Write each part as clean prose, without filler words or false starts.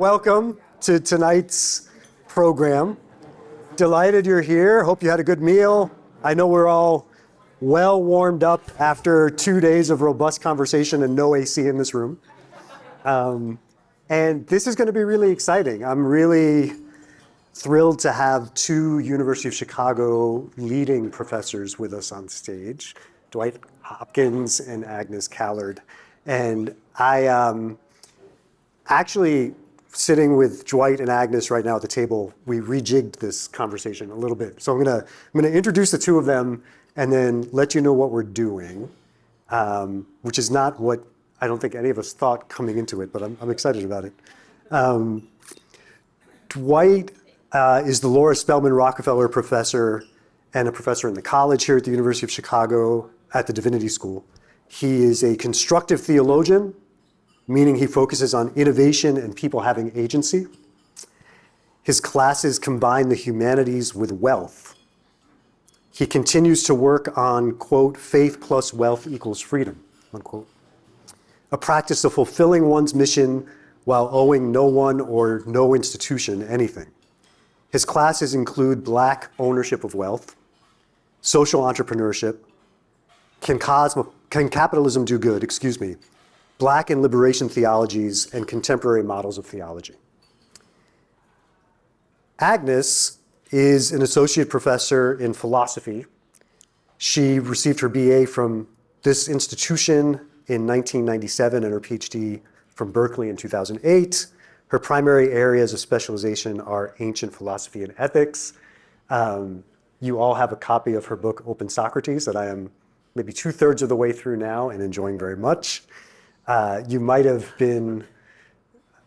Welcome to tonight's program. Delighted you're here. Hope you had a good meal. I know we're all well warmed up after 2 days of robust conversation and no AC in this room. And this is going to be really exciting. I'm really thrilled to have two University of Chicago leading professors with us on stage, Dwight Hopkins and Agnes Callard. And I actually, sitting with Dwight and Agnes right now at the table, we rejigged this conversation a little bit. So I'm gonna introduce the two of them and then let you know what we're doing, which is not what I don't think any of us thought coming into it, but I'm excited about it. Dwight is the Laura Spelman Rockefeller Professor and a professor in the college here at the University of Chicago at the Divinity School. He is a constructive theologian, meaning he focuses on innovation and people having agency. His classes combine the humanities with wealth. He continues to work on, quote, faith plus wealth equals freedom, unquote. A practice of fulfilling one's mission while owing no one or no institution anything. His classes include Black ownership of wealth, social entrepreneurship, can capitalism do good, Black and liberation theologies, and contemporary models of theology. Agnes is an associate professor in philosophy. She received her BA from this institution in 1997 and her PhD from Berkeley in 2008. Her primary areas of specialization are ancient philosophy and ethics. You all have a copy of her book, Open Socrates, that I am maybe 2/3 of the way through now and enjoying very much. You might have been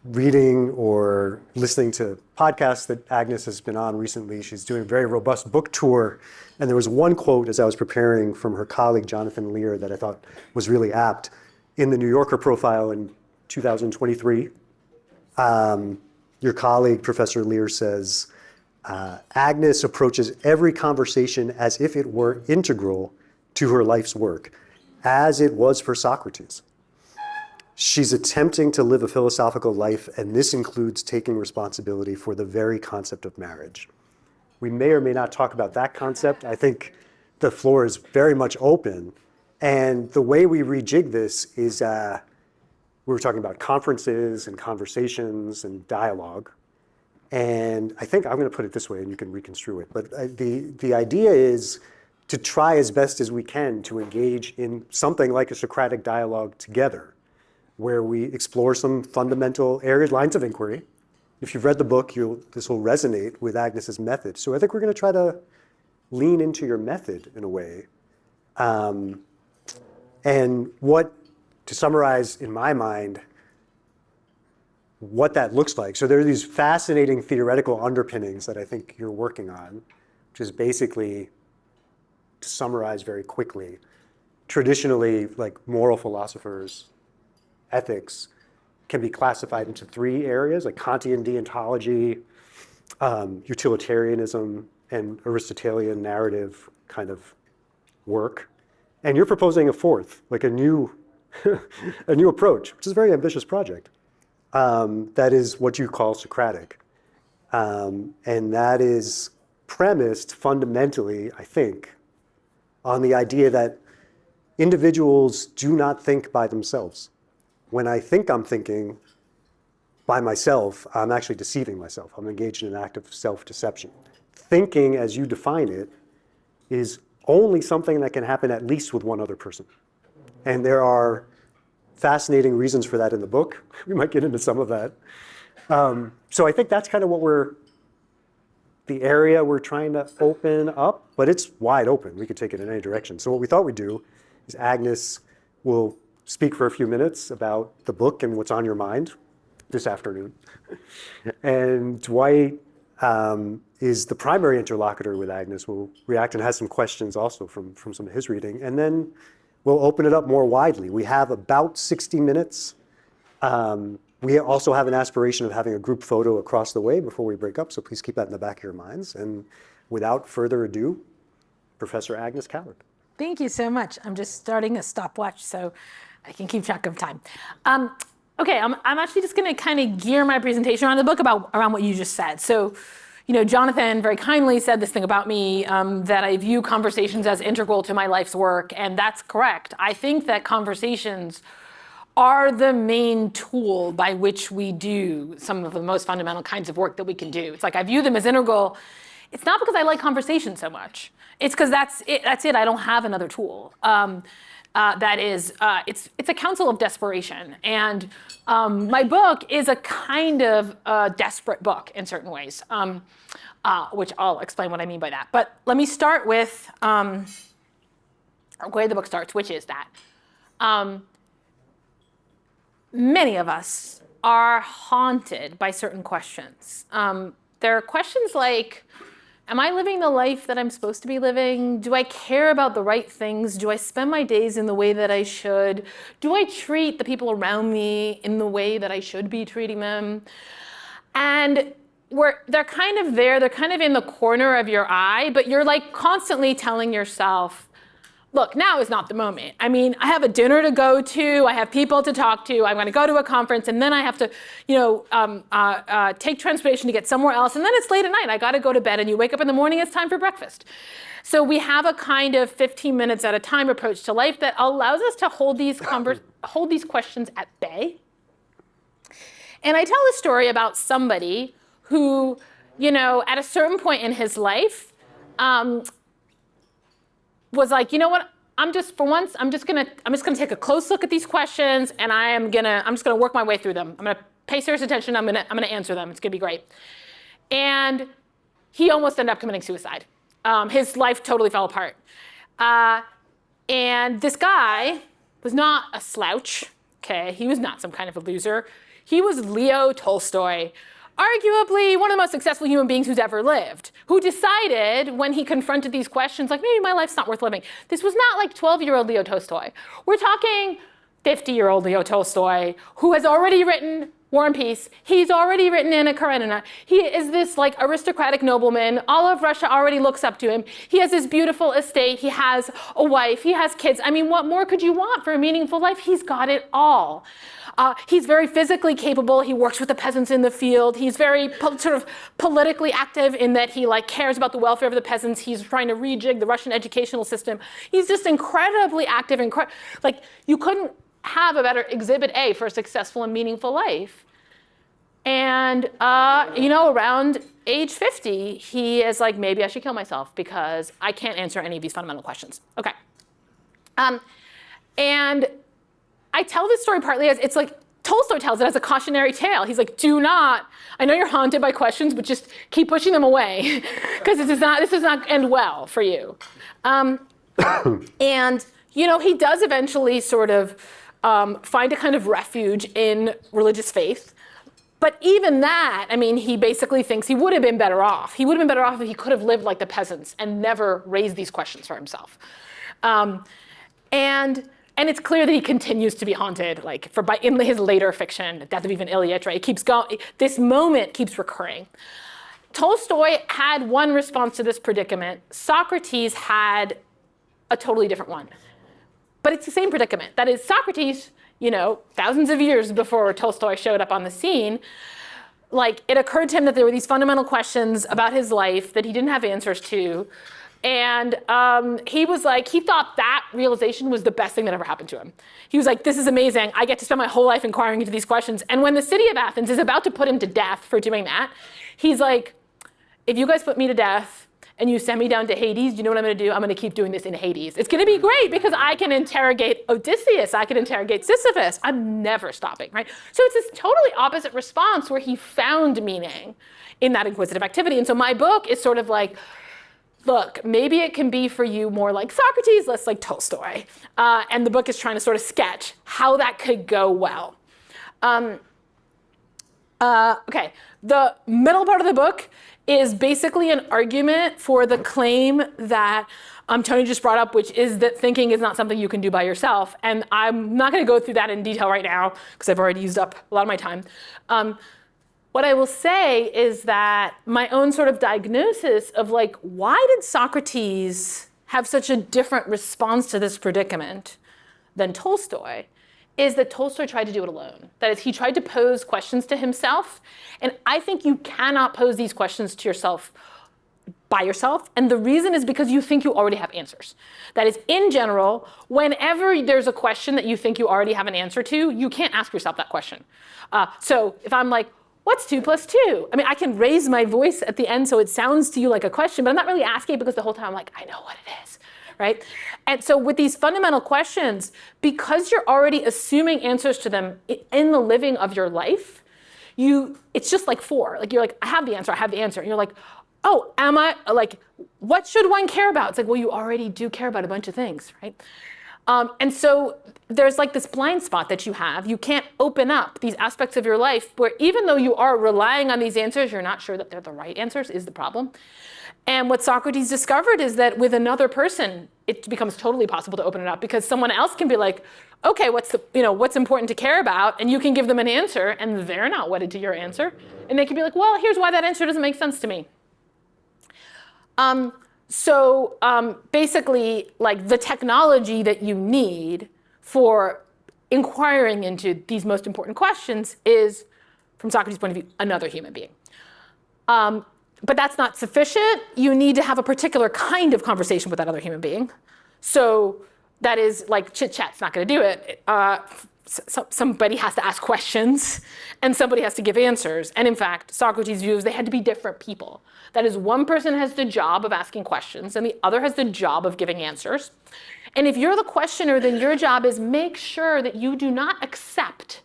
reading or listening to podcasts that Agnes has been on recently. She's doing a very robust book tour. And there was one quote as I was preparing from her colleague, Jonathan Lear, that I thought was really apt. In the New Yorker profile in 2023, your colleague, Professor Lear, says, Agnes approaches every conversation as if it were integral to her life's work, as it was for Socrates. She's attempting to live a philosophical life, and this includes taking responsibility for the very concept of marriage. We may or may not talk about that concept. I think the floor is very much open. And the way we rejig this is we were talking about conferences and conversations and dialogue. And I think I'm going to put it this way, and you can reconstrue it. But the idea is to try as best as we can to engage in something like a Socratic dialogue together, where we explore some fundamental areas, lines of inquiry. If you've read the book, this will resonate with Agnes's method. So I think we're going to try to lean into your method in a way. And to summarize in my mind, what that looks like. So there are these fascinating theoretical underpinnings that I think you're working on, which is basically, to summarize very quickly, traditionally, like moral philosophers, ethics can be classified into three areas, like Kantian deontology, utilitarianism, and Aristotelian narrative kind of work. And you're proposing a fourth, like a new approach, which is a very ambitious project. That is what you call Socratic. And that is premised fundamentally, I think, on the idea that individuals do not think by themselves. When I think I'm thinking by myself, I'm actually deceiving myself. I'm engaged in an act of self-deception. Thinking, as you define it, is only something that can happen at least with one other person. And there are fascinating reasons for that in the book. We might get into some of that. So I think that's kind of the area we're trying to open up, but it's wide open. We could take it in any direction. So what we thought we'd do is Agnes will speak for a few minutes about the book and what's on your mind this afternoon. And Dwight is the primary interlocutor with Agnes. Will react and has some questions also from some of his reading. And then we'll open it up more widely. We have about 60 minutes. We also have an aspiration of having a group photo across the way before we break up, so please keep that in the back of your minds. And without further ado, Professor Agnes Callard. Thank you so much. I'm just starting a stopwatch so I can keep track of time. Okay, I'm actually just going to kind of gear my presentation around the book around what you just said. So, Jonathan very kindly said this thing about me, that I view conversations as integral to my life's work, and that's correct. I think that conversations are the main tool by which we do some of the most fundamental kinds of work that we can do. It's like I view them as integral. It's not because I like conversation so much. It's because that's it. I don't have another tool. It's a counsel of desperation. And my book is a kind of desperate book in certain ways, which I'll explain what I mean by that. But let me start with the way the book starts, which is that many of us are haunted by certain questions. There are questions like, am I living the life that I'm supposed to be living? Do I care about the right things? Do I spend my days in the way that I should? Do I treat the people around me in the way that I should be treating them? And they're kind of there, they're kind of in the corner of your eye, but you're like constantly telling yourself, look, now is not the moment. I mean, I have a dinner to go to, I have people to talk to, I'm gonna go to a conference, and then I have to, take transportation to get somewhere else, and then it's late at night, I gotta go to bed, and you wake up in the morning, it's time for breakfast. So we have a kind of 15 minutes at a time approach to life that allows us to hold these questions at bay. And I tell a story about somebody who, at a certain point in his life, was like, you know what? I'm just gonna take a close look at these questions, and I'm just gonna work my way through them. I'm gonna pay serious attention. I'm gonna answer them. It's gonna be great. And he almost ended up committing suicide. His life totally fell apart. And this guy was not a slouch. Okay, he was not some kind of a loser. He was Leo Tolstoy, arguably one of the most successful human beings who's ever lived, who decided when he confronted these questions, like, maybe my life's not worth living. This was not like 12-year-old Leo Tolstoy. We're talking 50-year-old Leo Tolstoy, who has already written War and Peace. He's already written Anna Karenina. He is this like aristocratic nobleman. All of Russia already looks up to him. He has this beautiful estate. He has a wife. He has kids. I mean, what more could you want for a meaningful life? He's got it all. He's very physically capable. He works with the peasants in the field. He's very sort of politically active in that he cares about the welfare of the peasants. He's trying to rejig the Russian educational system. He's just incredibly active. You couldn't have a better exhibit A for a successful and meaningful life. And around age 50, he is like, maybe I should kill myself because I can't answer any of these fundamental questions. Okay. And I tell this story partly as, it's like, Tolstoy tells it as a cautionary tale. He's like, I know you're haunted by questions, but just keep pushing them away because this does not end well for you. And, he does eventually sort of find a kind of refuge in religious faith. But even that, he basically thinks he would have been better off. He would have been better off if he could have lived like the peasants and never raised these questions for himself. And it's clear that he continues to be haunted, in his later fiction, Death of Ivan Ilyich, right? It keeps going. This moment keeps recurring. Tolstoy had one response to this predicament. Socrates had a totally different one. But it's the same predicament. That is, Socrates, thousands of years before Tolstoy showed up on the scene, it occurred to him that there were these fundamental questions about his life that he didn't have answers to. And he thought that realization was the best thing that ever happened to him. He was like, this is amazing. I get to spend my whole life inquiring into these questions. And when the city of Athens is about to put him to death for doing that, he's like, if you guys put me to death and you send me down to Hades, you know what I'm gonna do? I'm gonna keep doing this in Hades. It's gonna be great because I can interrogate Odysseus, I can interrogate Sisyphus. I'm never stopping, right? So it's this totally opposite response where he found meaning in that inquisitive activity. And so my book is sort of like, look, maybe it can be for you more like Socrates, less like Tolstoy. And the book is trying to sort of sketch how that could go well. Okay, the middle part of the book is basically an argument for the claim that Tony just brought up, which is that thinking is not something you can do by yourself. And I'm not gonna go through that in detail right now because I've already used up a lot of my time. What I will say is that my own sort of diagnosis of why did Socrates have such a different response to this predicament than Tolstoy is that Tolstoy tried to do it alone. That is, he tried to pose questions to himself. And I think you cannot pose these questions to yourself by yourself. And the reason is because you think you already have answers. That is, in general, whenever there's a question that you think you already have an answer to, you can't ask yourself that question. So if I'm like, what's 2 + 2? I mean, I can raise my voice at the end so it sounds to you like a question, but I'm not really asking it because the whole time I'm like, I know what it is, right? And so with these fundamental questions, because you're already assuming answers to them in the living of your life, it's just like 4. Like you're like, I have the answer, I have the answer. And you're like, oh, am I, like, what should one care about? It's like, well, you already do care about a bunch of things, right? And so there's like this blind spot that you have. You can't open up these aspects of your life where even though you are relying on these answers, you're not sure that they're the right answers is the problem. And what Socrates discovered is that with another person, it becomes totally possible to open it up because someone else can be like, okay, what's important to care about? And you can give them an answer and they're not wedded to your answer. And they can be like, well, here's why that answer doesn't make sense to me. So basically, like the technology that you need for inquiring into these most important questions is, from Socrates' point of view, another human being. But that's not sufficient. You need to have a particular kind of conversation with that other human being. So that is like chit-chat's not going to do it. Somebody has to ask questions and somebody has to give answers. And in fact, Socrates' views, they had to be different people. That is, one person has the job of asking questions and the other has the job of giving answers. And if you're the questioner, then your job is make sure that you do not accept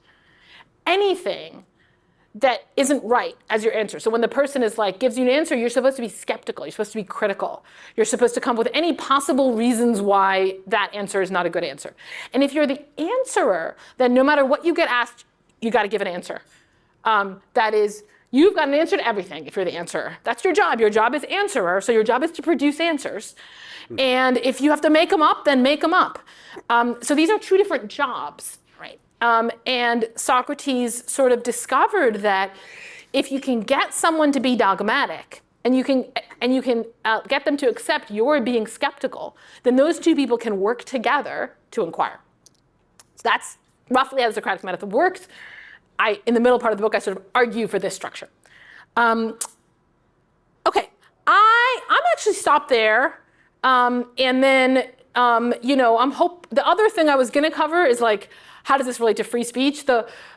anything that isn't right as your answer. So when the person is like, gives you an answer, you're supposed to be skeptical. You're supposed to be critical. You're supposed to come up with any possible reasons why that answer is not a good answer. And if you're the answerer, then no matter what you get asked, you got to give an answer. That is, you've got an answer to everything if you're the answerer. That's your job. Your job is answerer, so your job is to produce answers. And if you have to make them up, then make them up. So these are 2 different jobs. And Socrates sort of discovered that if you can get someone to be dogmatic and you can get them to accept you're being skeptical, then those 2 people can work together to inquire. So that's roughly how the Socratic method works. In the middle part of the book, I sort of argue for this structure. Okay, I'm actually stopped there, and then the other thing I was going to cover is like, how does this relate to free speech?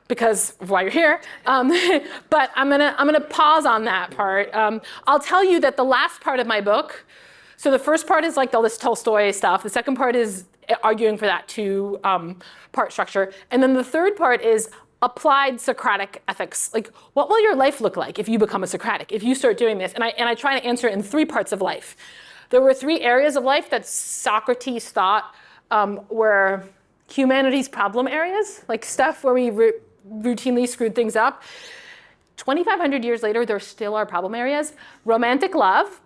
Because why you're here. But I'm gonna pause on that part. I'll tell you that the last part of my book, so the first part is like all this Tolstoy stuff. The second part is arguing for that 2-part structure. And then the third part is applied Socratic ethics. Like, what will your life look like if you become a Socratic, if you start doing this? And I try to answer it in 3 parts of life. There were 3 areas of life that Socrates thought were humanity's problem areas, like stuff where we routinely screwed things up. 2,500 years later, there still are problem areas. Romantic love,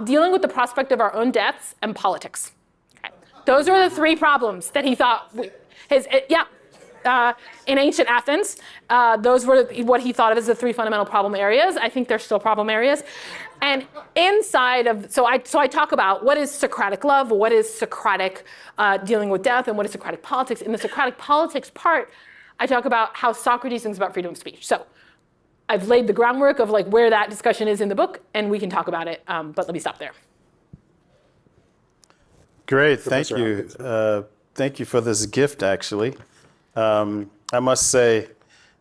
dealing with the prospect of our own deaths, and politics. Okay. Those are the 3 problems that he thought, in ancient Athens, those were what he thought of as the 3 fundamental problem areas. I think they're still problem areas. And inside of, so I talk about what is Socratic love, what is Socratic dealing with death, and what is Socratic politics. In the Socratic politics part, I talk about how Socrates thinks about freedom of speech. So I've laid the groundwork of like where that discussion is in the book, and we can talk about it, but let me stop there. Great, thank you. Thank you for this gift, actually. I must say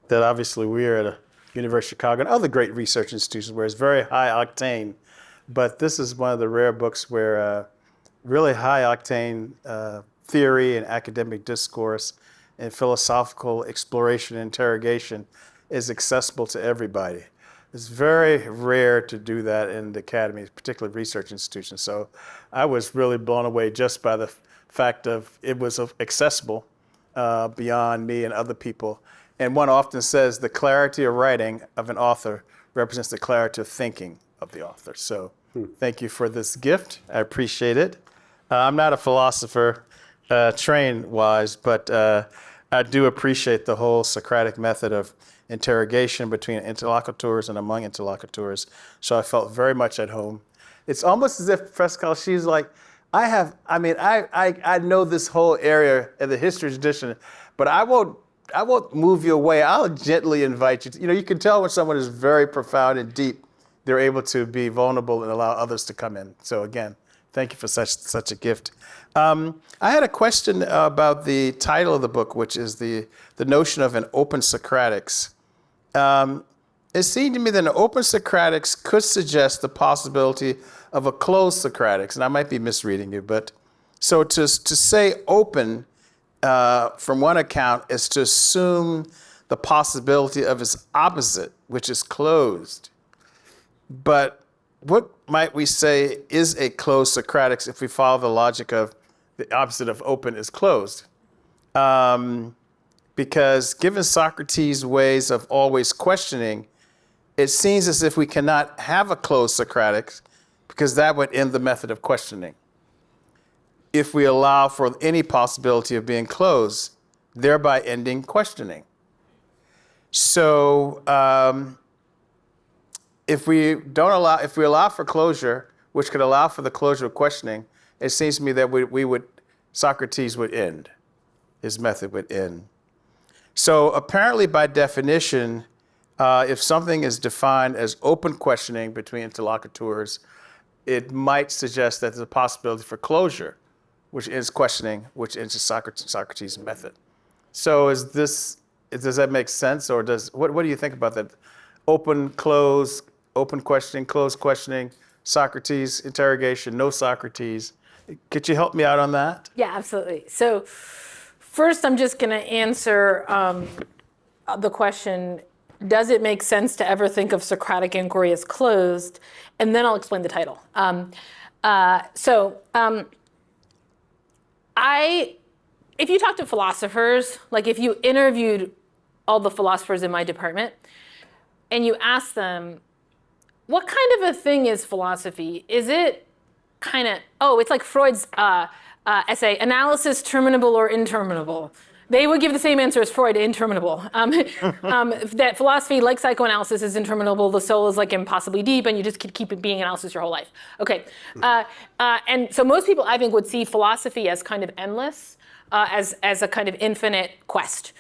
that obviously we are at a University of Chicago and other great research institutions where it's very high octane, but this is one of the rare books where really high octane theory and academic discourse and philosophical exploration and interrogation is accessible to everybody. It's very rare to do that in the academy, particularly research institutions. So I was really blown away just by the fact of it was accessible beyond me and other people. And one often says the clarity of writing of an author represents the clarity of thinking of the author. So thank you for this gift. I appreciate it. I'm not a philosopher trained-wise, but I do appreciate the whole Socratic method of interrogation between interlocutors and among interlocutors. So I felt very much at home. It's almost as if Professor Callard, she's like I know this whole area of the history tradition, but I won't move you away. I'll gently invite you. You can tell when someone is very profound and deep, they're able to be vulnerable and allow others to come in. So again, thank you for such a gift. I had a question about the title of the book, which is the notion of an open Socratics. It seemed to me that an open Socratics could suggest the possibility of a closed Socratics, and I might be misreading you, but so to say open from one account is to assume the possibility of its opposite, which is closed. But what might we say is a closed Socratics if we follow the logic of the opposite of open is closed? Because given Socrates' ways of always questioning, it seems as if we cannot have a closed Socratics because that would end the method of questioning. If we allow for any possibility of being closed, thereby ending questioning. So if we allow for closure, which could allow for the closure of questioning, it seems to me that Socrates would end. His method would end. So apparently by definition, if something is defined as open questioning between interlocutors, it might suggest that there's a possibility for closure, which is questioning, which is Socrates' method. So does that make sense, or what do you think about that? Open, close, open questioning, closed questioning, Socrates, interrogation, no Socrates. Could you help me out on that? Yeah, absolutely. So first, I'm just going to answer the question, does it make sense to ever think of Socratic inquiry as closed? And then I'll explain the title. If you talk to philosophers, like if you interviewed all the philosophers in my department and you ask them, what kind of a thing is philosophy? Is it kind of, it's like Freud's essay, analysis terminable or interminable? They would give the same answer as Freud, interminable. That philosophy, like psychoanalysis, is interminable. The soul is like impossibly deep, and you just could keep it being analysis your whole life. Okay, and so most people, I think, would see philosophy as kind of endless, as a kind of infinite quest.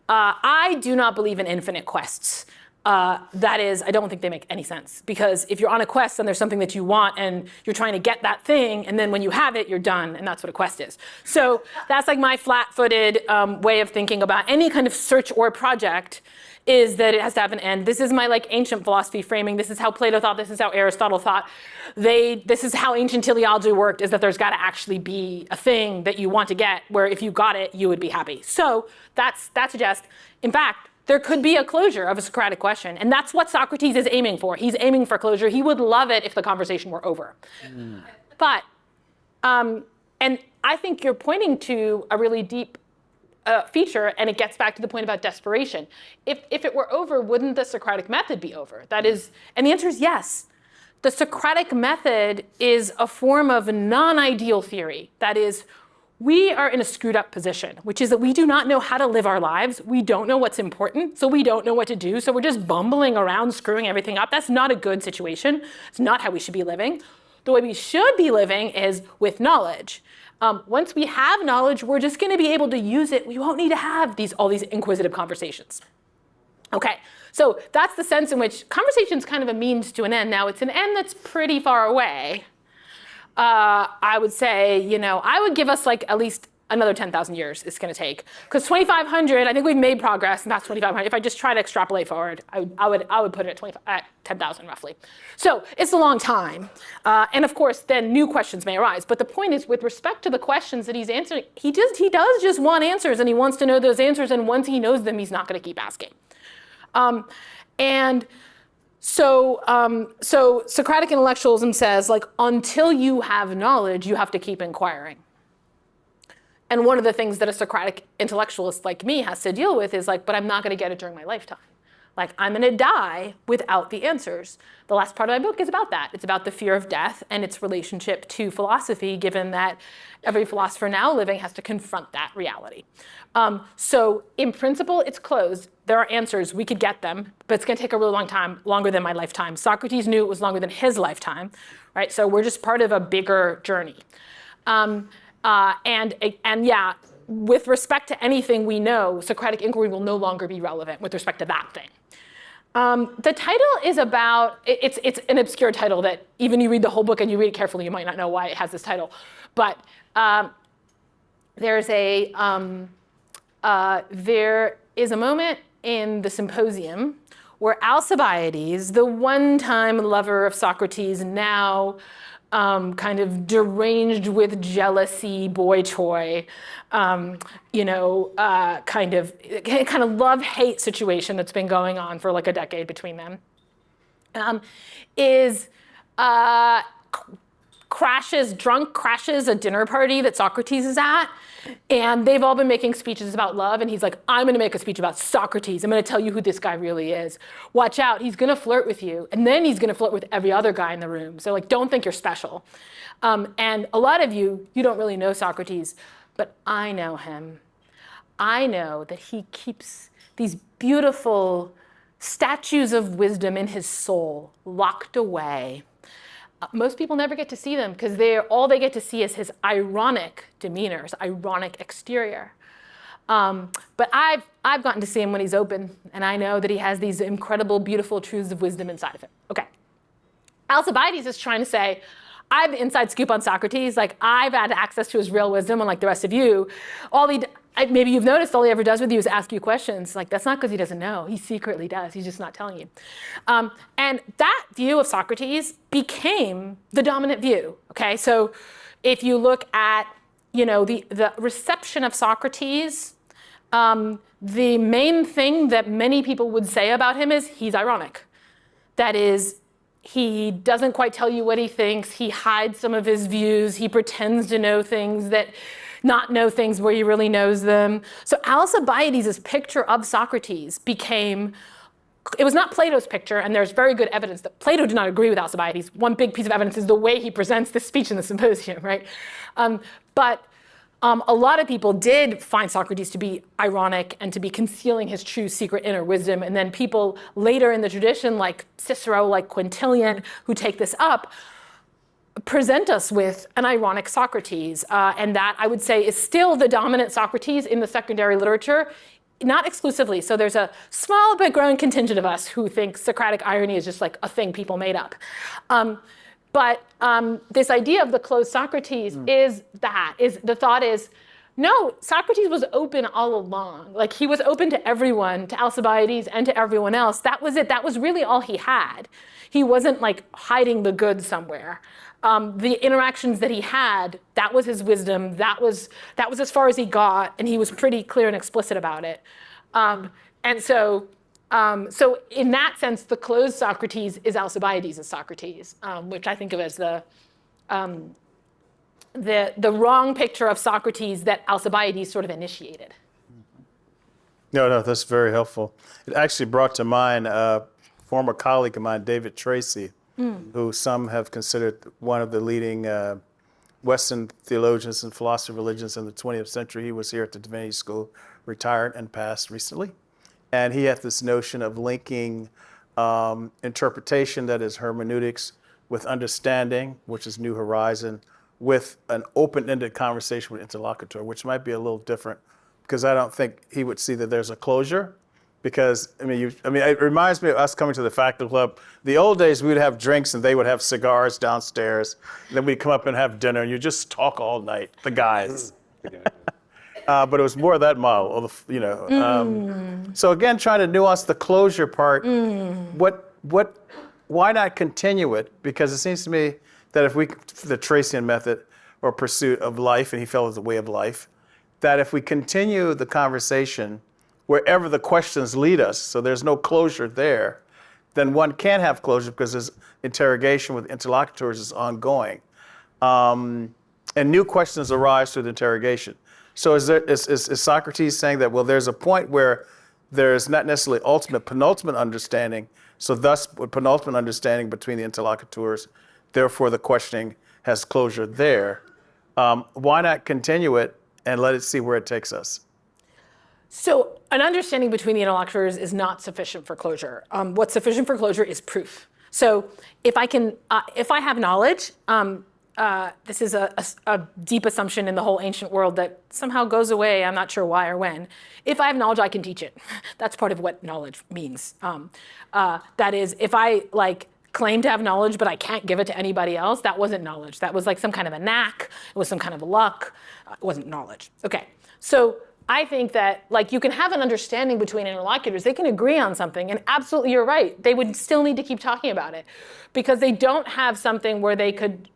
I do not believe in infinite quests. That is, I don't think they make any sense, because if you're on a quest and there's something that you want and you're trying to get that thing, and then when you have it, you're done, and that's what a quest is. So that's like my flat-footed way of thinking about any kind of search or project, is that it has to have an end. This is my ancient philosophy framing. This is how Plato thought. This is how Aristotle thought. This is how ancient teleology worked, is that there's got to actually be a thing that you want to get, where if you got it, you would be happy. So that suggests, in fact, there could be a closure of a Socratic question. And that's what Socrates is aiming for. He's aiming for closure. He would love it if the conversation were over. But, and I think you're pointing to a really deep feature, and it gets back to the point about desperation. If it were over, wouldn't the Socratic method be over? That is, and the answer is yes. The Socratic method is a form of non-ideal theory. That is, we are in a screwed up position, which is that we do not know how to live our lives. We don't know what's important, so we don't know what to do. So we're just bumbling around, screwing everything up. That's not a good situation. It's not how we should be living. The way we should be living is with knowledge. Once we have knowledge, we're just going to be able to use it. We won't need to have all these inquisitive conversations. Okay, so that's the sense in which conversation is kind of a means to an end. Now, it's an end that's pretty far away. I would say, I would give us at least another 10,000 years it's going to take. Because 2,500, I think we've made progress, and that's 2,500. If I just try to extrapolate forward, I would put it at 10,000 roughly. So it's a long time. And of course, then new questions may arise. But the point is, with respect to the questions that he's answering, he does just want answers, and he wants to know those answers. And once he knows them, he's not going to keep asking. So Socratic intellectualism says, until you have knowledge, you have to keep inquiring. And one of the things that a Socratic intellectualist like me has to deal with is but I'm not going to get it during my lifetime. I'm going to die without the answers. The last part of my book is about that. It's about the fear of death and its relationship to philosophy, given that every philosopher now living has to confront that reality. So in principle, it's closed. There are answers. We could get them, but it's going to take a really long time, longer than my lifetime. Socrates knew it was longer than his lifetime, right? So we're just part of a bigger journey. And yeah, with respect to anything we know, Socratic inquiry will no longer be relevant with respect to that thing. The title is about, it's an obscure title that even you read the whole book and you read it carefully, you might not know why it has this title. But there is a moment in the symposium where Alcibiades, the one-time lover of Socrates, now kind of deranged with jealousy boy toy, kind of love-hate situation that's been going on for like a decade between them, drunk crashes a dinner party that Socrates is at. And they've all been making speeches about love. And he's like, I'm going to make a speech about Socrates. I'm going to tell you who this guy really is. Watch out. He's going to flirt with you. And then he's going to flirt with every other guy in the room. So like, don't think you're special. And a lot of you don't really know Socrates, but I know him. I know that he keeps these beautiful statues of wisdom in his soul locked away. Most people never get to see them because all they get to see is his ironic demeanor, his ironic exterior. But I've gotten to see him when he's open, and I know that he has these incredible, beautiful truths of wisdom inside of him. Okay. Alcibiades is trying to say, I have the inside scoop on Socrates. Like, I've had access to his real wisdom, unlike the rest of you. Maybe you've noticed all he ever does with you is ask you questions. Like, that's not because he doesn't know. He secretly does. He's just not telling you. And that view of Socrates became the dominant view. Okay, so if you look at, the reception of Socrates, the main thing that many people would say about him is he's ironic. That is, he doesn't quite tell you what he thinks. He hides some of his views. He pretends to know things not know things where he really knows them. So Alcibiades' picture of Socrates it was not Plato's picture, and there's very good evidence that Plato did not agree with Alcibiades. One big piece of evidence is the way he presents this speech in the symposium, right? But a lot of people did find Socrates to be ironic and to be concealing his true secret inner wisdom. And then people later in the tradition, like Cicero, like Quintilian, who take this up, present us with an ironic Socrates. And that, I would say, is still the dominant Socrates in the secondary literature, not exclusively. So there's a small but growing contingent of us who think Socratic irony is just like a thing people made up. But this idea of the closed Socrates the thought is, no, Socrates was open all along. Like, he was open to everyone, to Alcibiades and to everyone else. That was it. That was really all he had. He wasn't like hiding the goods somewhere. The interactions that he had, that was his wisdom. That was as far as he got, and he was pretty clear and explicit about it. So in that sense, the closed Socrates is Alcibiades' Socrates, which I think of as the wrong picture of Socrates that Alcibiades sort of initiated. No, that's very helpful. It actually brought to mind a former colleague of mine, David Tracy, who some have considered one of the leading Western theologians and philosophers of religions in the 20th century. He was here at the Divinity School, retired and passed recently. And he had this notion of linking interpretation, that is hermeneutics, with understanding, which is New Horizon, with an open-ended conversation with interlocutor, which might be a little different, because I don't think he would see that there's a closure. Because, it reminds me of us coming to the faculty club. The old days, we would have drinks and they would have cigars downstairs. And then we'd come up and have dinner and you just talk all night, the guys. But it was more of that model, So again, trying to nuance the closure part. Why not continue it? Because it seems to me that if the Tracian method or pursuit of life, and he felt it was a way of life, that if we continue the conversation wherever the questions lead us, so there's no closure there, then one can have closure because his interrogation with interlocutors is ongoing. And new questions arise through the interrogation. So is Socrates saying that, well, there's a point where there's not necessarily ultimate, penultimate understanding, so thus penultimate understanding between the interlocutors, therefore the questioning has closure there. Why not continue it and let it see where it takes us? So an understanding between the interlocutors is not sufficient for closure. What's sufficient for closure is proof. So if I have knowledge, this is a deep assumption in the whole ancient world that somehow goes away. I'm not sure why or when. If I have knowledge, I can teach it. That's part of what knowledge means. That is, if I claim to have knowledge, but I can't give it to anybody else, that wasn't knowledge. That was like some kind of a knack. It was some kind of luck. It wasn't knowledge. Okay, so I think that you can have an understanding between interlocutors. They can agree on something, and absolutely you're right. They would still need to keep talking about it because they don't have something where they could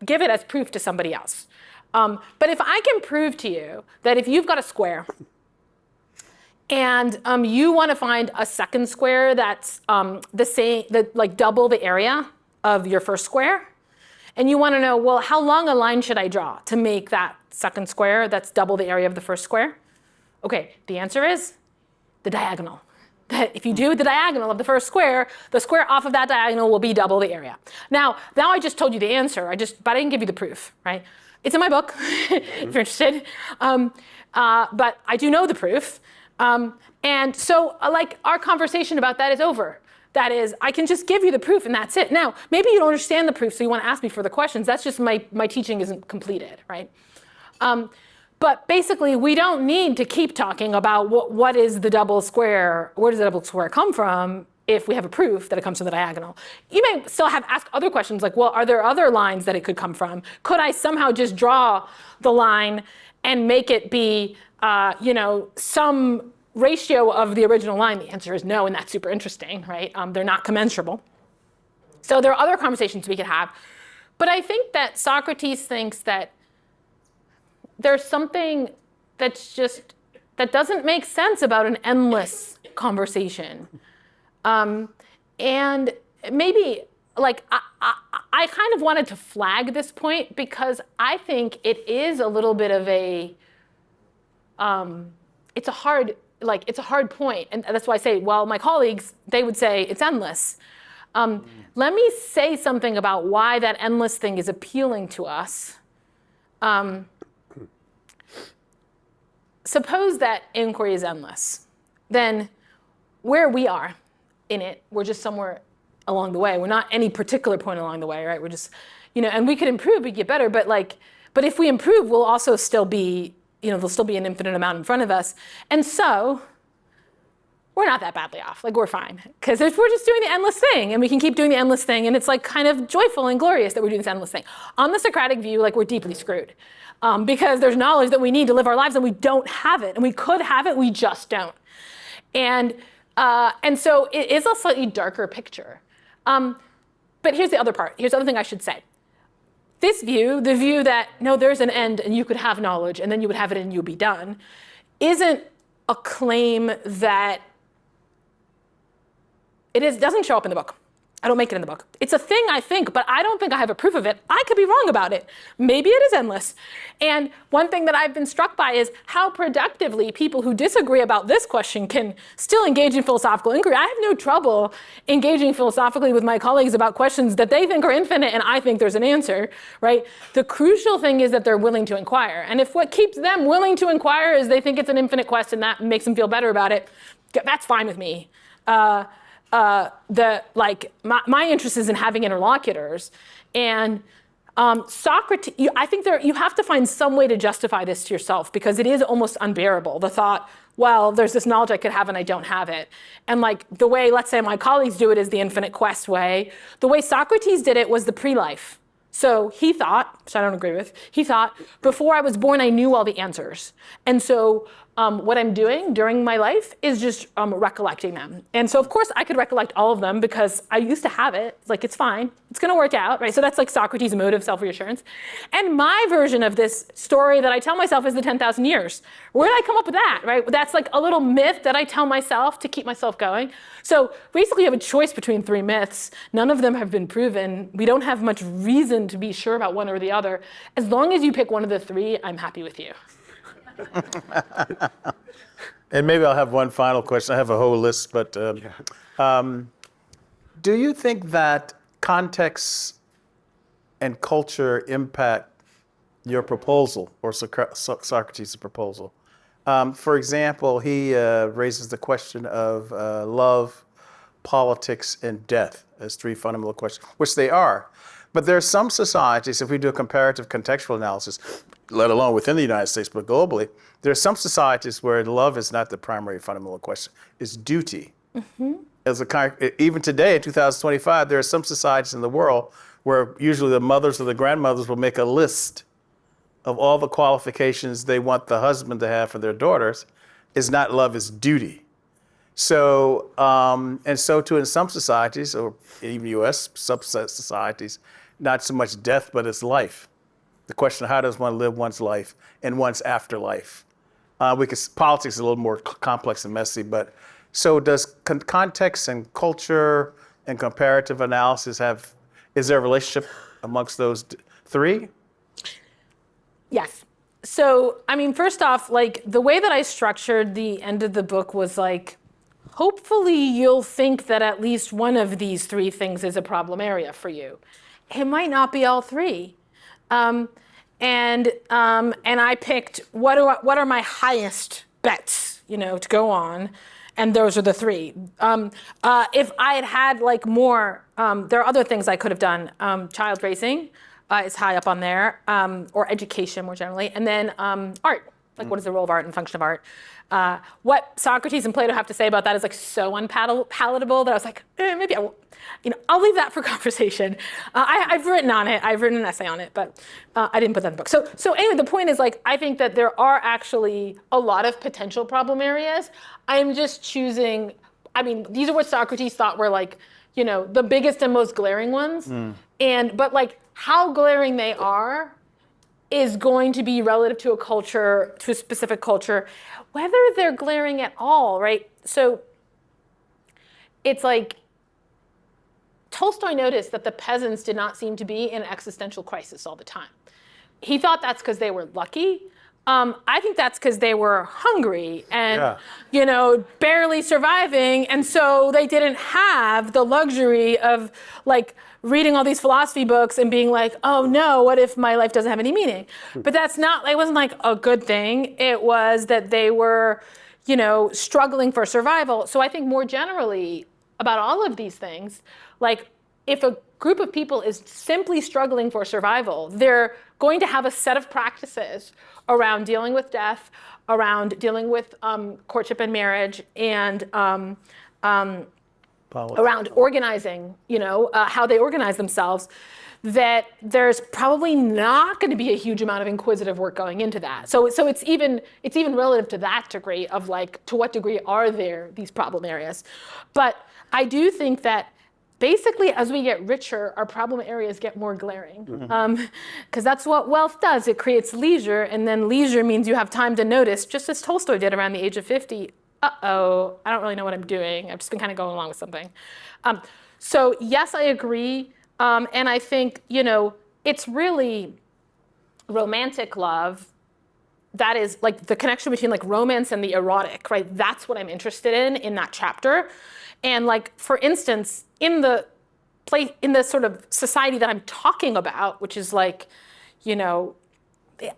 give it as proof to somebody else. But if I can prove to you that if you've got a square and you want to find a second square that's the same, double the area of your first square, and you want to know, well, how long a line should I draw to make that second square that's double the area of the first square? Okay, the answer is the diagonal. That if you do the diagonal of the first square, the square off of that diagonal will be double the area. Now I just told you the answer, but I didn't give you the proof, right? It's in my book, if you're interested. But I do know the proof. And so our conversation about that is over. That is, I can just give you the proof and that's it. Now, maybe you don't understand the proof, so you want to ask me further questions. That's just my teaching isn't completed, right? But basically, we don't need to keep talking about what is the double square, where does the double square come from, if we have a proof that it comes from the diagonal. You may still have asked other questions like, well, are there other lines that it could come from? Could I somehow just draw the line and make it be, some ratio of the original line? The answer is no, and that's super interesting, right? They're not commensurable. So there are other conversations we could have. But I think that Socrates thinks that there's something that doesn't make sense about an endless conversation. And maybe, I kind of wanted to flag this point because I think it is a little bit of it's a hard point. And that's why I say, well, my colleagues, they would say it's endless. Let me say something about why that endless thing is appealing to us. Suppose that inquiry is endless. Then where we are in it, we're just somewhere along the way. We're not any particular point along the way, right? We're just, and we could improve, we get better, but if we improve, we'll also still be, there'll still be an infinite amount in front of us. And so we're not that badly off. We're fine. Because if we're just doing the endless thing, and we can keep doing the endless thing, and it's kind of joyful and glorious that we're doing this endless thing. On the Socratic view, we're deeply screwed. Because there's knowledge that we need to live our lives, and we don't have it. And we could have it, we just don't. And so it is a slightly darker picture. But here's the other part. Here's the other thing I should say. This view, the view that, no, there's an end, and you could have knowledge, and then you would have it, and you'd be done, isn't a claim that doesn't show up in the book. I don't make it in the book. It's a thing I think, but I don't think I have a proof of it. I could be wrong about it. Maybe it is endless. And one thing that I've been struck by is how productively people who disagree about this question can still engage in philosophical inquiry. I have no trouble engaging philosophically with my colleagues about questions that they think are infinite and I think there's an answer, right? The crucial thing is that they're willing to inquire. And if what keeps them willing to inquire is they think it's an infinite question, that makes them feel better about it, that's fine with me. My interest is in having interlocutors, and Socrates. I think you have to find some way to justify this to yourself because it is almost unbearable. The thought, well, there's this knowledge I could have and I don't have it, and the way, let's say, my colleagues do it is the infinite quest way. The way Socrates did it was the pre-life. So he thought, which I don't agree with, he thought, before I was born, I knew all the answers. And so what I'm doing during my life is just recollecting them. And so, of course, I could recollect all of them because I used to have it. It's fine. It's going to work out, right? So that's Socrates' mode of self-reassurance. And my version of this story that I tell myself is the 10,000 years. Where did I come up with that, right? That's a little myth that I tell myself to keep myself going. So basically, you have a choice between three myths. None of them have been proven. We don't have much reason to be sure about one or the other. As long as you pick one of the three, I'm happy with you. And maybe I'll have one final question. I have a whole list, but do you think that context and culture impact your proposal or Socrates' proposal? For example, he raises the question of love, politics, and death as three fundamental questions, which they are. But there are some societies, if we do a comparative contextual analysis, let alone within the United States, but globally, there are some societies where love is not the primary fundamental question, it's duty. As even today, in 2025, there are some societies in the world where usually the mothers or the grandmothers will make a list of all the qualifications they want the husband to have for their daughters. Is not love, it's duty. So, and so too in some societies, or even U.S. subset societies, not so much death, but it's life. The question of how does one live one's life and one's afterlife. Politics is a little more complex and messy, but so does context and culture and comparative analysis is there a relationship amongst those three? Yes. So, I mean, first off, like the way that I structured the end of the book was like, hopefully you'll think that at least one of these three things is a problem area for you. It might not be all three. And I picked what are my highest bets, to go on, and those are the three. If I had like more, there are other things I could have done. Child raising is high up on there, or education more generally, and then art. Like, what is the role of art and function of art? What Socrates and Plato have to say about that is like so unpalatable that I was like, maybe I won't. I'll leave that for conversation. I've written on it. I've written an essay on it, but I didn't put that in the book. So anyway, the point is like, I think that there are actually a lot of potential problem areas. I'm just choosing, these are what Socrates thought were like, the biggest and most glaring ones. But like how glaring they are is going to be relative to a culture, to a specific culture, whether they're glaring at all, right? So it's like, Tolstoy noticed that the peasants did not seem to be in an existential crisis all the time. He thought that's because they were lucky. I think that's because they were hungry and, barely surviving. And so they didn't have the luxury of like reading all these philosophy books and being like, oh no, what if my life doesn't have any meaning? But it wasn't like a good thing. It was that they were, struggling for survival. So I think more generally about all of these things, like if a group of people is simply struggling for survival, they're going to have a set of practices around dealing with death, around dealing with courtship and marriage, and around organizing, how they organize themselves, that there's probably not going to be a huge amount of inquisitive work going into that. So it's even relative to that degree of like, to what degree are there these problem areas? But I do think that basically, as we get richer, our problem areas get more glaring. Because that's what wealth does. It creates leisure, and then leisure means you have time to notice, just as Tolstoy did around the age of 50, uh-oh, I don't really know what I'm doing. I've just been kind of going along with something. So yes, I agree. And I think, it's really romantic love that is like the connection between like romance and the erotic, right? That's what I'm interested in that chapter. And like, for instance, in the sort of society that I'm talking about, which is like, the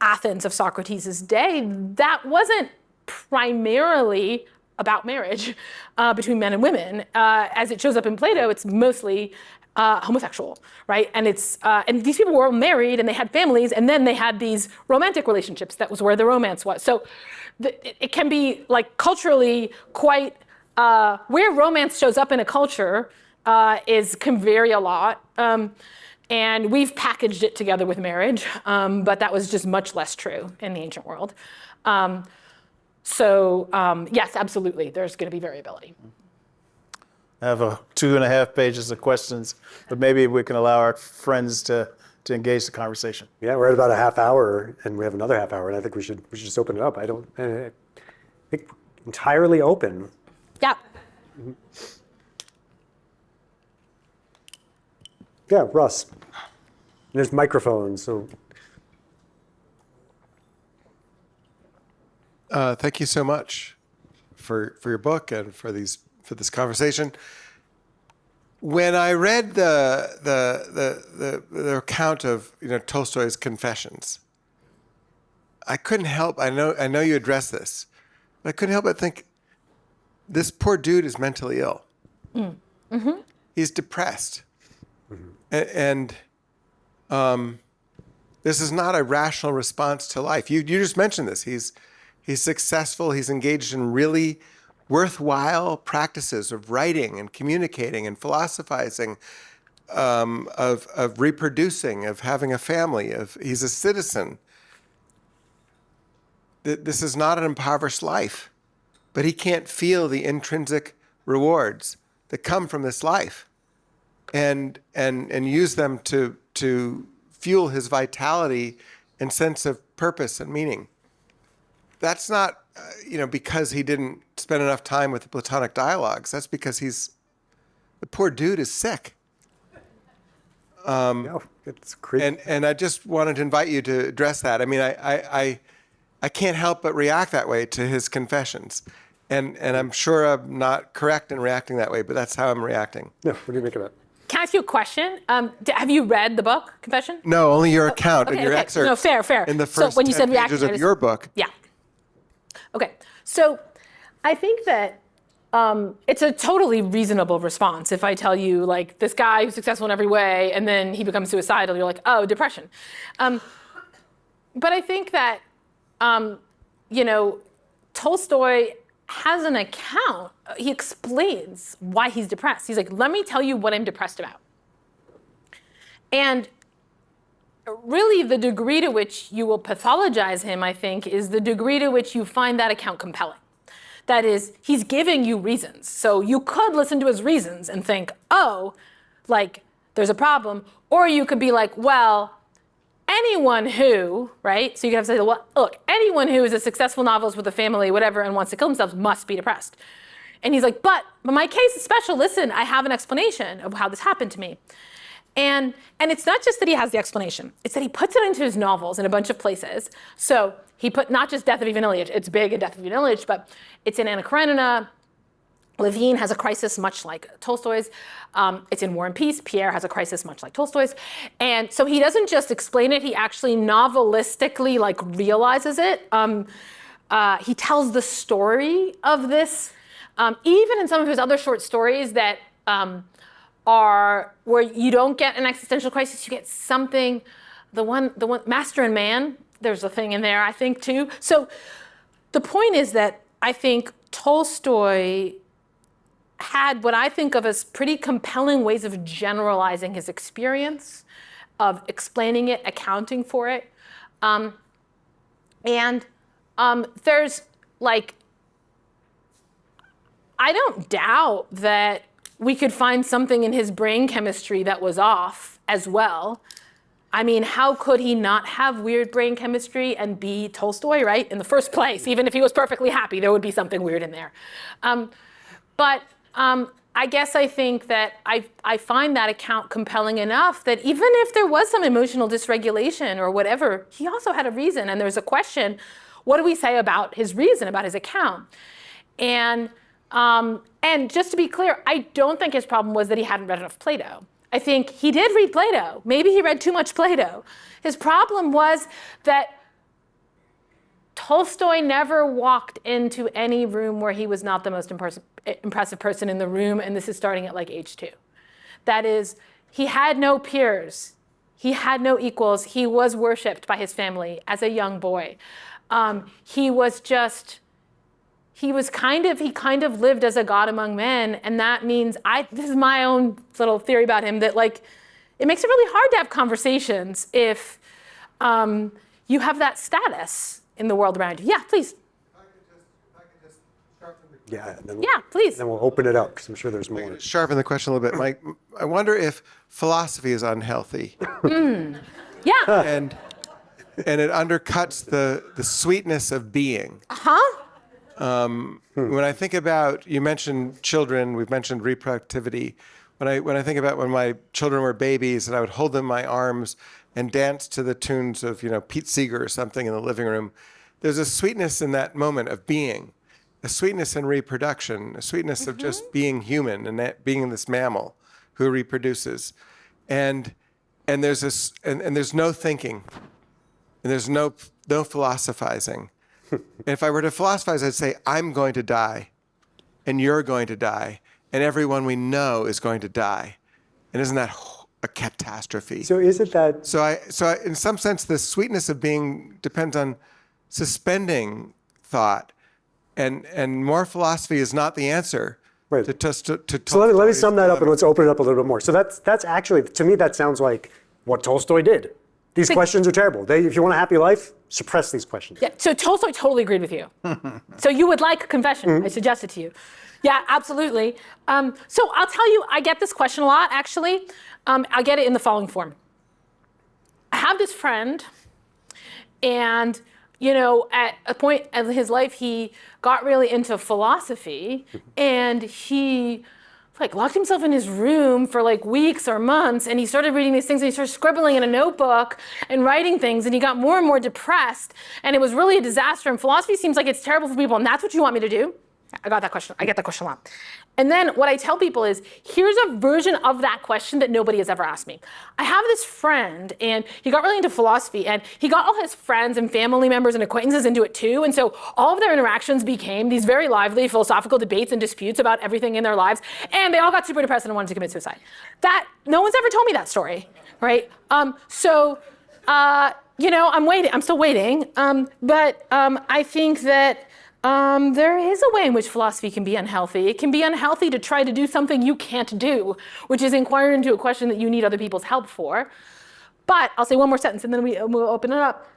Athens of Socrates' day, that wasn't primarily about marriage between men and women. As it shows up in Plato, it's mostly homosexual, right? And and these people were married and they had families, and then they had these romantic relationships. That was where the romance was. So it can be like culturally quite, where romance shows up in a culture can vary a lot. And we've packaged it together with marriage, but that was just much less true in the ancient world. Yes, absolutely, there's going to be variability. I have 2.5 pages of questions, but maybe we can allow our friends to engage the conversation. Yeah, we're at about a half hour, and we have another half hour, and I think we should just open it up. I think entirely open. Yeah. Yeah, Russ. There's microphones, so. Thank you so much for your book and for this conversation. When I read the account of Tolstoy's Confessions, I couldn't help. I know you addressed this, but I couldn't help but think, this poor dude is mentally ill. He's depressed, and This is not a rational response to life. You just mentioned this. He's successful. He's engaged in really worthwhile practices of writing and communicating and philosophizing, of reproducing, of having a family. He's a citizen. This is not an impoverished life, but he can't feel the intrinsic rewards that come from this life, and use them to fuel his vitality and sense of purpose and meaning. That's not, because he didn't spend enough time with the Platonic dialogues. That's because the poor dude is sick. It's crazy. And I just wanted to invite you to address that. I mean, I can't help but react that way to his confessions. And I'm sure I'm not correct in reacting that way, but that's how I'm reacting. No, what do you make of that? Can I ask you a question? Have you read the book, Confession? No, only your account and your okay. excerpt. No, fair. In the So first when you 10 said pages reaction, of your book. Yeah. Okay. So I think that it's a totally reasonable response if I tell you, like, this guy who's successful in every way, and then he becomes suicidal, you're like, oh, depression. But I think that, Tolstoy has an account. He explains why he's depressed. He's like, let me tell you what I'm depressed about. And really, the degree to which you will pathologize him, I think, is the degree to which you find that account compelling. That is, he's giving you reasons. So you could listen to his reasons and think, oh, like, there's a problem. Or you could be like, well, anyone who, right? So you have to say, well, look, anyone who is a successful novelist with a family, whatever, and wants to kill themselves must be depressed. And he's like, but my case is special. Listen, I have an explanation of how this happened to me. And it's not just that he has the explanation. It's that he puts it into his novels in a bunch of places. So he put not just Death of Ivan Ilyich, it's big in Death of Ivan Ilyich, but it's in Anna Karenina. Levine has a crisis much like Tolstoy's. It's in War and Peace. Pierre has a crisis much like Tolstoy's. And so he doesn't just explain it, he actually novelistically realizes it. He tells the story of this, even in some of his other short stories that are where you don't get an existential crisis, you get something, the one Master and Man, there's a thing in there, I think, too. So the point is that I think Tolstoy had what I think of as pretty compelling ways of generalizing his experience, of explaining it, accounting for it. There's I don't doubt that we could find something in his brain chemistry that was off as well. I mean, how could he not have weird brain chemistry and be Tolstoy, right? In the first place, even if he was perfectly happy, there would be something weird in there. I guess I think that I find that account compelling enough that even if there was some emotional dysregulation or whatever, he also had a reason. And there's a question, what do we say about his reason, about his account? And just to be clear, I don't think his problem was that he hadn't read enough Plato. I think he did read Plato. Maybe he read too much Plato. His problem was that Tolstoy never walked into any room where he was not the most impressive person in the room, and this is starting at age 2. That is, he had no peers. He had no equals. He was worshipped by his family as a young boy. He kind of lived as a god among men, and that means, this is my own little theory about him, that it makes it really hard to have conversations if you have that status in the world around you. Yeah, please. If I could just sharpen the Yeah, Yeah, please. Then we'll open it up because I'm sure there's more. sharpen the question a little bit. Mike, I wonder if philosophy is unhealthy. Yeah. and it undercuts the sweetness of being. When I think about, you mentioned children, we've mentioned reproductivity. When I think about when my children were babies and I would hold them in my arms and dance to the tunes of Pete Seeger or something in the living room, there's a sweetness in that moment of being, a sweetness in reproduction, a sweetness of just being human and that being this mammal who reproduces, and there's there's no thinking, and there's no philosophizing. And if I were to philosophize, I'd say, I'm going to die, and you're going to die, and everyone we know is going to die. And isn't that a catastrophe. So is it that? So in some sense, the sweetness of being depends on suspending thought, and more philosophy is not the answer. Right. To So let me sum that up and let's open it up a little bit more. So that's actually, to me, that sounds like what Tolstoy did. These questions are terrible. If you want a happy life, suppress these questions. Yeah, so Tolstoy totally agreed with you. So you would like a confession, I suggest it to you. Yeah, absolutely. So I'll tell you, I get this question a lot, actually. I get it in the following form. I have this friend, and at a point in his life, he got really into philosophy, and he locked himself in his room for weeks or months, and he started reading these things, and he started scribbling in a notebook and writing things, and he got more and more depressed, and it was really a disaster, and philosophy seems like it's terrible for people, and that's what you want me to do? I get that question a lot. And then what I tell people is, here's a version of that question that nobody has ever asked me. I have this friend, and he got really into philosophy, and he got all his friends and family members and acquaintances into it too, and so all of their interactions became these very lively philosophical debates and disputes about everything in their lives, and they all got super depressed and wanted to commit suicide. No one's ever told me that story, right? I'm waiting, I'm still waiting, but I think that there is a way in which philosophy can be unhealthy. It can be unhealthy to try to do something you can't do, which is inquire into a question that you need other people's help for. But I'll say one more sentence and then we'll open it up.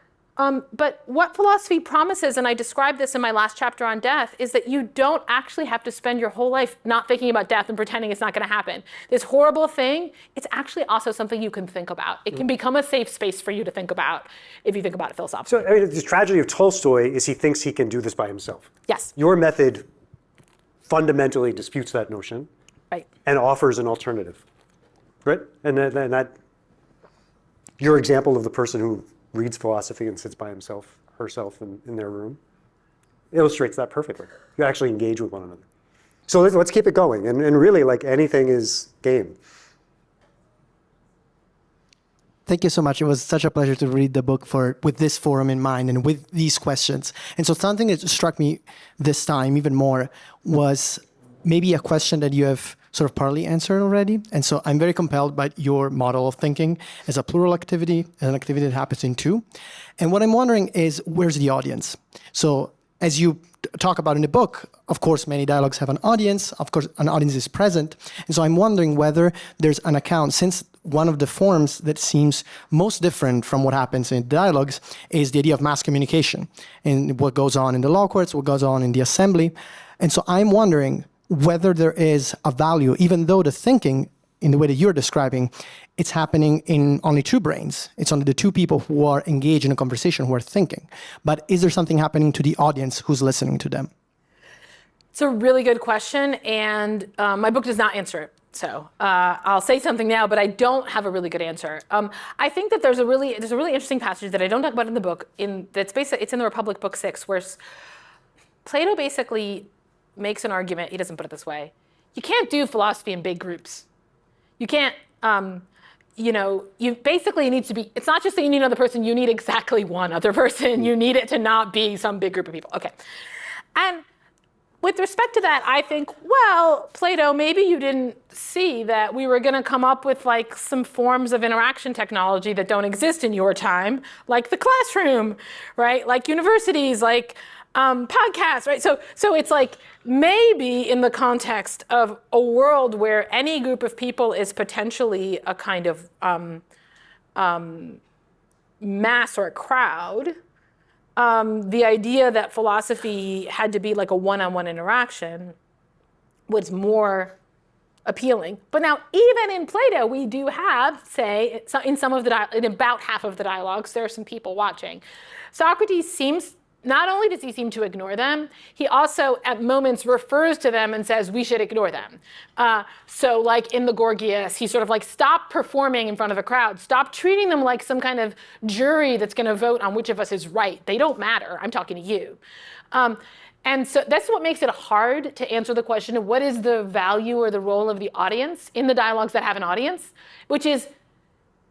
But what philosophy promises, and I described this in my last chapter on death, is that you don't actually have to spend your whole life not thinking about death and pretending it's not going to happen. This horrible thing, it's actually also something you can think about. It can become a safe space for you to think about if you think about it philosophically. So the tragedy of Tolstoy is he thinks he can do this by himself. Yes. Your method fundamentally disputes that notion, right, and offers an alternative, right? And that your example of the person who reads philosophy and sits by himself, herself in their room, illustrates that perfectly. You actually engage with one another. So let's keep it going. And really, anything is game. Thank you so much. It was such a pleasure to read the book with this forum in mind and with these questions. And so something that struck me this time even more was maybe a question that you have sort of partly answered already. And so I'm very compelled by your model of thinking as a plural activity, an activity that happens in two. And what I'm wondering is, where's the audience? So as you talk about in the book, of course, many dialogues have an audience. Of course, an audience is present. And so I'm wondering whether there's an account, since one of the forms that seems most different from what happens in dialogues is the idea of mass communication and what goes on in the law courts, what goes on in the assembly. And so I'm wondering whether there is a value, even though the thinking, in the way that you're describing, it's happening in only two brains. It's only the two people who are engaged in a conversation who are thinking. But is there something happening to the audience who's listening to them? It's a really good question, and my book does not answer it. So I'll say something now, but I don't have a really good answer. I think that there's a really interesting passage that I don't talk about in the book. It's in the Republic, Book 6, where Plato basically makes an argument. He doesn't put it this way. You can't do philosophy in big groups. You can't, you basically need to be, it's not just that you need another person, you need exactly one other person. You need it to not be some big group of people. Okay. And with respect to that, I think, well, Plato, maybe you didn't see that we were going to come up with some forms of interaction technology that don't exist in your time, like the classroom, right? Like universities, podcasts, right? So it's maybe in the context of a world where any group of people is potentially a kind of mass or a crowd, the idea that philosophy had to be like a one-on-one interaction was more appealing. But now, even in Plato, we do have, say, in about half of the dialogues, there are some people watching. Socrates not only does he seem to ignore them, he also at moments refers to them and says, we should ignore them. So like in the Gorgias, he sort of stop performing in front of a crowd, stop treating them like some kind of jury that's gonna vote on which of us is right. They don't matter, I'm talking to you. And so that's what makes it hard to answer the question of what is the value or the role of the audience in the dialogues that have an audience, which is,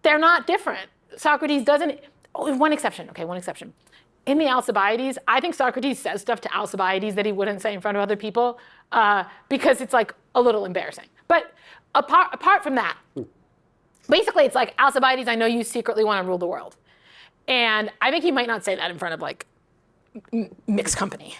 they're not different. Socrates doesn't, one exception. In the Alcibiades, I think Socrates says stuff to Alcibiades that he wouldn't say in front of other people because it's a little embarrassing. But apart from that, basically it's like, Alcibiades, I know you secretly want to rule the world. And I think he might not say that in front of like mixed company.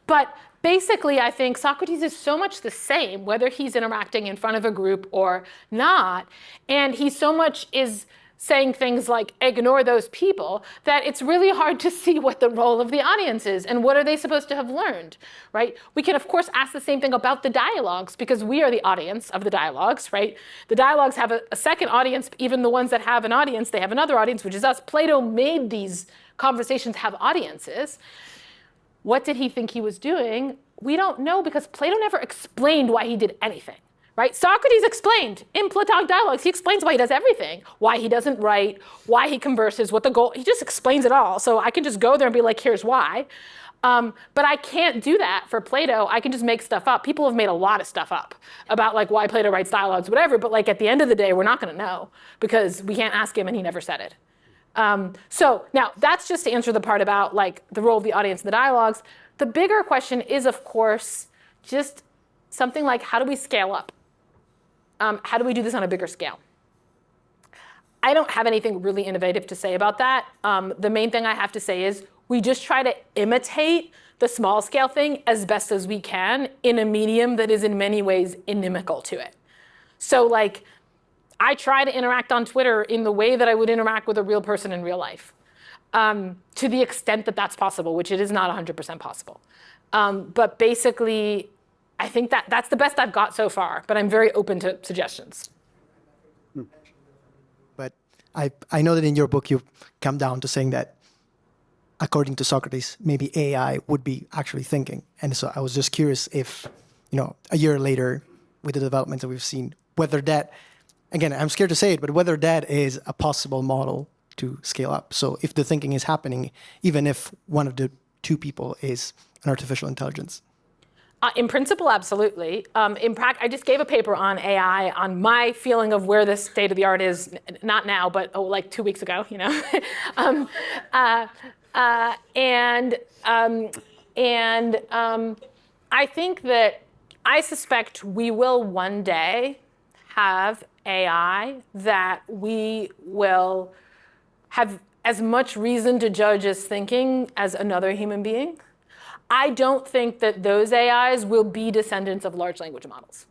But basically, I think Socrates is so much the same, whether he's interacting in front of a group or not. And he so much is saying things like, ignore those people, that it's really hard to see what the role of the audience is and what are they supposed to have learned, right? We can, of course, ask the same thing about the dialogues because we are the audience of the dialogues, right? The dialogues have a second audience. Even the ones that have an audience, they have another audience, which is us. Plato made these conversations have audiences. What did he think he was doing? We don't know because Plato never explained why he did anything. Right? Socrates explained in Platonic dialogues, he explains why he does everything, why he doesn't write, why he converses, what the goal, he just explains it all. So I can just go there and be like, here's why. But I can't do that for Plato. I can just make stuff up. People have made a lot of stuff up about like why Plato writes dialogues, whatever, but like at the end of the day, we're not gonna know because we can't ask him and he never said it. So now that's just to answer the part about like the role of the audience in the dialogues. The bigger question is, of course, just something like how do we scale up? How do we do this on a bigger scale? I don't have anything really innovative to say about that. The main thing I have to say is we just try to imitate the small scale thing as best as we can in a medium that is in many ways inimical to it. So like, I try to interact on Twitter in the way that I would interact with a real person in real life, to the extent that that's possible, which it is not 100% possible. But basically, I think that's the best I've got so far, but I'm very open to suggestions. But I know that in your book, you've come down to saying that, according to Socrates, maybe AI would be actually thinking. And so I was just curious if, a year later, with the developments that we've seen, whether that, again, I'm scared to say it, but whether that is a possible model to scale up. So if the thinking is happening, even if one of the two people is an artificial intelligence. In principle, absolutely. I just gave a paper on AI on my feeling of where the state of the art is, not now, but like 2 weeks ago, I think that I suspect we will one day have AI that we will have as much reason to judge as thinking as another human being. I don't think that those AIs will be descendants of large language models.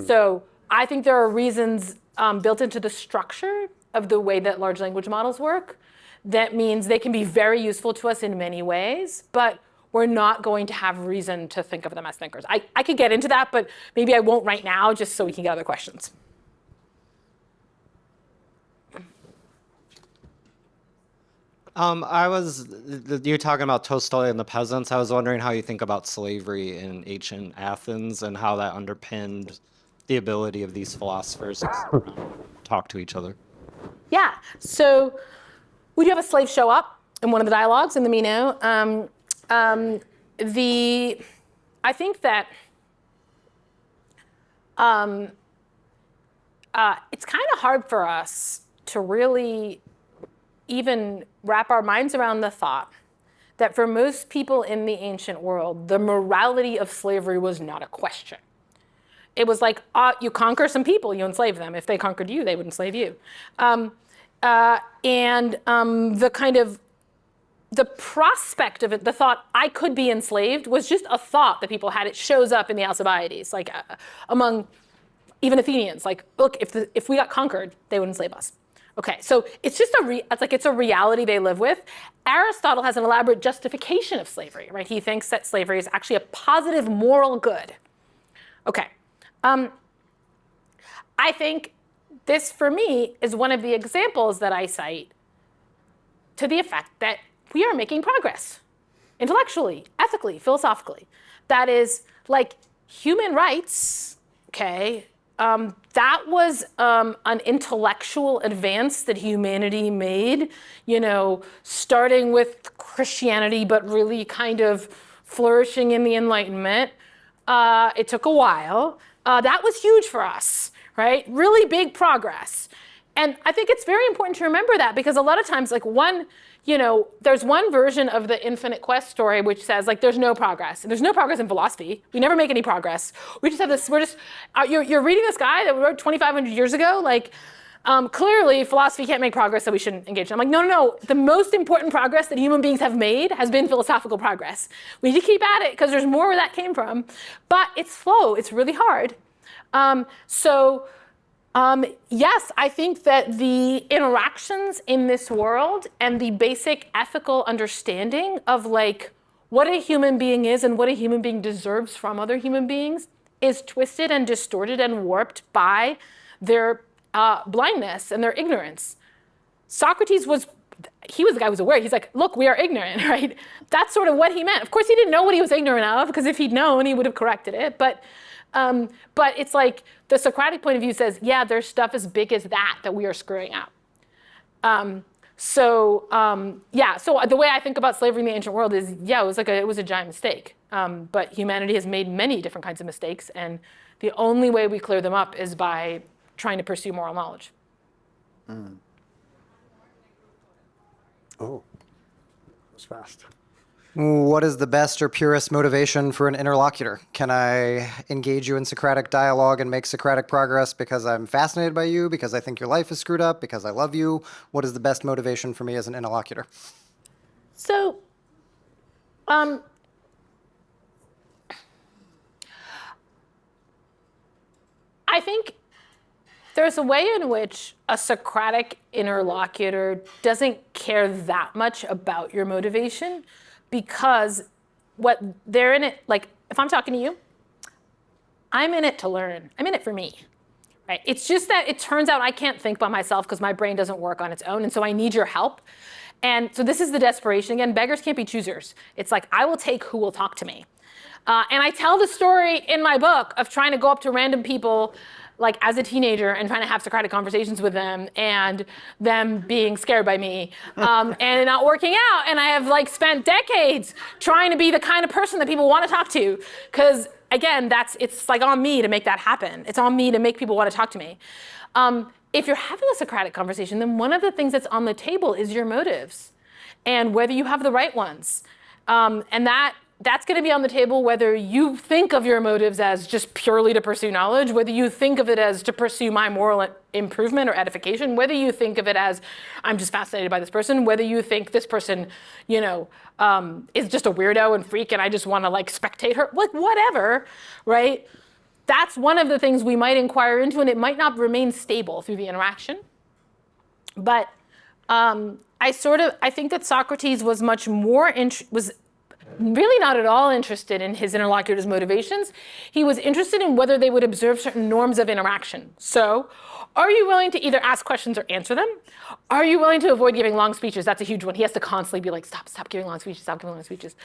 So I think there are reasons built into the structure of the way that large language models work that means they can be very useful to us in many ways, but we're not going to have reason to think of them as thinkers. I could get into that, but maybe I won't right now, just so we can get other questions. You're talking about Tolstoy and the peasants. I was wondering how you think about slavery in ancient Athens and how that underpinned the ability of these philosophers to talk to each other. Yeah, so we do have a slave show up in one of the dialogues in the Meno. I think that it's kind of hard for us to really even wrap our minds around the thought that for most people in the ancient world, the morality of slavery was not a question. It was like, you conquer some people, you enslave them. If they conquered you, they would enslave you. The prospect of it, the thought I could be enslaved was just a thought that people had. It shows up in the Alcibiades, like among even Athenians. Like, look, if we got conquered, they would enslave us. Okay, so it's just it's a reality they live with. Aristotle has an elaborate justification of slavery, right? He thinks that slavery is actually a positive moral good. Okay, I think this, for me, is one of the examples that I cite to the effect that we are making progress intellectually, ethically, philosophically. That is, like, human rights, okay, that was an intellectual advance that humanity made, starting with Christianity, but really kind of flourishing in the Enlightenment. It took a while. That was huge for us, right? Really big progress. And I think it's very important to remember that because a lot of times, like there's one version of the Infinite Quest story which says like there's no progress. And there's no progress in philosophy. We never make any progress. We just have this, you're reading this guy that we wrote 2,500 years ago, like Clearly, philosophy can't make progress, so we shouldn't engage. I'm like, no. The most important progress that human beings have made has been philosophical progress. We need to keep at it because there's more where that came from. But it's slow. It's really hard. Yes, I think that the interactions in this world and the basic ethical understanding of like what a human being is and what a human being deserves from other human beings is twisted and distorted and warped by their blindness and their ignorance. Socrates was the guy who was aware. He's like, look, we are ignorant, right? That's sort of what he meant. Of course, he didn't know what he was ignorant of, because if he'd known, he would have corrected it. But it's like the Socratic point of view says, yeah, there's stuff as big as that we are screwing up. So the way I think about slavery in the ancient world is, it was a giant mistake. But humanity has made many different kinds of mistakes, and the only way we clear them up is by trying to pursue moral knowledge. Oh, that was fast. What is the best or purest motivation for an interlocutor? Can I engage you in Socratic dialogue and make Socratic progress because I'm fascinated by you, because I think your life is screwed up, because I love you? What is the best motivation for me as an interlocutor? So, I think there's a way in which a Socratic interlocutor doesn't care that much about your motivation, because what they're in it, like if I'm talking to you, I'm in it to learn. I'm in it for me, right? It's just that it turns out I can't think by myself because my brain doesn't work on its own, and so I need your help. And so this is the desperation again. Beggars can't be choosers. It's like, I will take who will talk to me. And I tell the story in my book of trying to go up to random people like as a teenager and trying to have Socratic conversations with them and them being scared by me and not working out. And I have like spent decades trying to be the kind of person that people want to talk to. Because again, it's like on me to make that happen. It's on me to make people want to talk to me. If you're having a Socratic conversation, then one of the things that's on the table is your motives and whether you have the right ones. And that's going to be on the table whether you think of your motives as just purely to pursue knowledge, whether you think of it as to pursue my moral improvement or edification, whether you think of it as I'm just fascinated by this person, whether you think this person, is just a weirdo and freak and I just want to like spectate her, like whatever, right? That's one of the things we might inquire into, and it might not remain stable through the interaction. But I think that Socrates was much more was really not at all interested in his interlocutor's motivations. He was interested in whether they would observe certain norms of interaction. So, are you willing to either ask questions or answer them? Are you willing to avoid giving long speeches? That's a huge one. He has to constantly be like, stop giving long speeches, stop giving long speeches.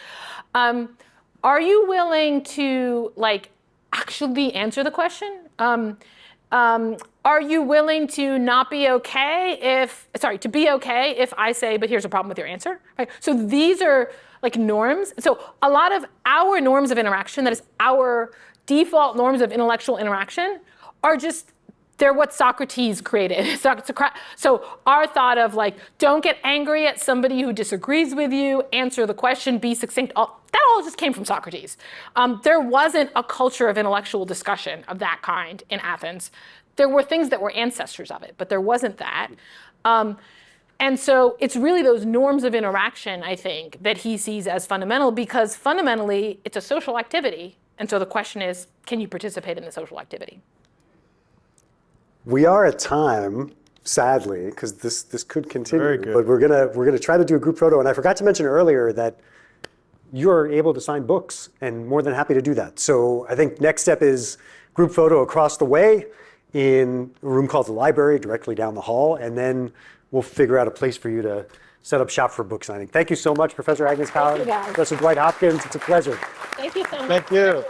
Are you willing to like actually answer the question? Are you willing to not be okay to be okay if I say, but here's a problem with your answer? Right? So these are like norms. So a lot of our norms of interaction, that is our default norms of intellectual interaction, they're what Socrates created. So our thought of like, don't get angry at somebody who disagrees with you, answer the question, be succinct, that all just came from Socrates. There wasn't a culture of intellectual discussion of that kind in Athens. There were things that were ancestors of it, but there wasn't that. And so it's really those norms of interaction, I think, that he sees as fundamental, because fundamentally it's a social activity. And so the question is, can you participate in the social activity? We are at time, sadly, because this could continue. Very good. But we're gonna try to do a group photo. And I forgot to mention earlier that you're able to sign books, and more than happy to do that. So I think next step is group photo across the way in a room called the library, directly down the hall, and then we'll figure out a place for you to set up shop for book signing. Thank you so much, Professor Agnes Callard, guys. Professor Dwight Hopkins. It's a pleasure. Thank you so much. Thank you.